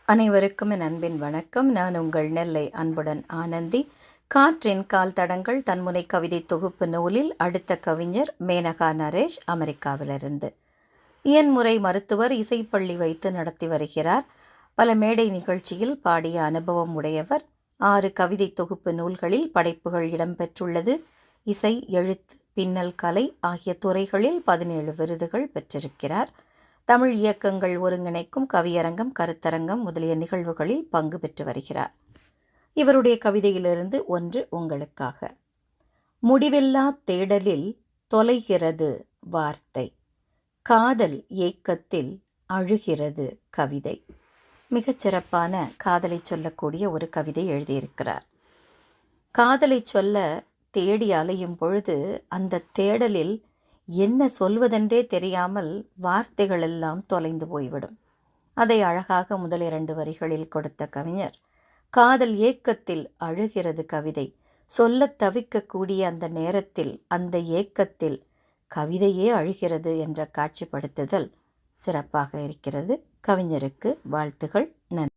அனைவருக்கும் என் அன்பின் வணக்கம். நான் உங்கள் நெல்லை அன்புடன் ஆனந்தி. காற்றின் கால் தடங்கள் தன்முனை கவிதை தொகுப்பு நூலில் அடுத்த கவிஞர் மேனகா நரேஷ், அமெரிக்காவிலிருந்து. இயன்முறை மருத்துவர், இசைப்பள்ளி வைத்து நடத்தி வருகிறார். பல மேடை நிகழ்ச்சியில் பாடிய அனுபவம் உடையவர். 6 கவிதை தொகுப்பு நூல்களில் படைப்புகள் இடம்பெற்றுள்ளது. இசை, எழுத்து, பின்னல் கலை ஆகிய துறைகளில் 17 விருதுகள் பெற்றிருக்கிறார். தமிழ் இயக்கங்கள் ஒருங்கிணைக்கும் கவியரங்கம், கருத்தரங்கம் முதலிய நிகழ்வுகளில் பங்கு பெற்று வருகிறார். இவருடைய கவிதையிலிருந்து ஒன்று உங்களுக்காக. முடிவில்லா தேடலில் தொலைகிறது வார்த்தை, காதல் ஏக்கத்தில் அழுகிறது கவிதை. மிகச்சிறப்பான காதலை சொல்லக்கூடிய ஒரு கவிதை எழுதியிருக்கிறார். காதலை சொல்ல தேடி அலையும் பொழுது அந்த தேடலில் என்ன சொல்வதென்றே தெரியாமல் வார்த்தைகள் எல்லாம் தொலைந்து போய்விடும். அதை அழகாக முதல் 2 வரிகளில் கொடுத்த கவிஞர், காதல் ஏக்கத்தில் அழுகிறது கவிதை, சொல்லத் தவிக்கக்கூடிய அந்த நேரத்தில், அந்த ஏக்கத்தில் கவிதையே அழுகிறது என்ற காட்சிப்படுத்துதல் சிறப்பாக இருக்கிறது. கவிஞருக்கு வாழ்த்துகள். நன்றி.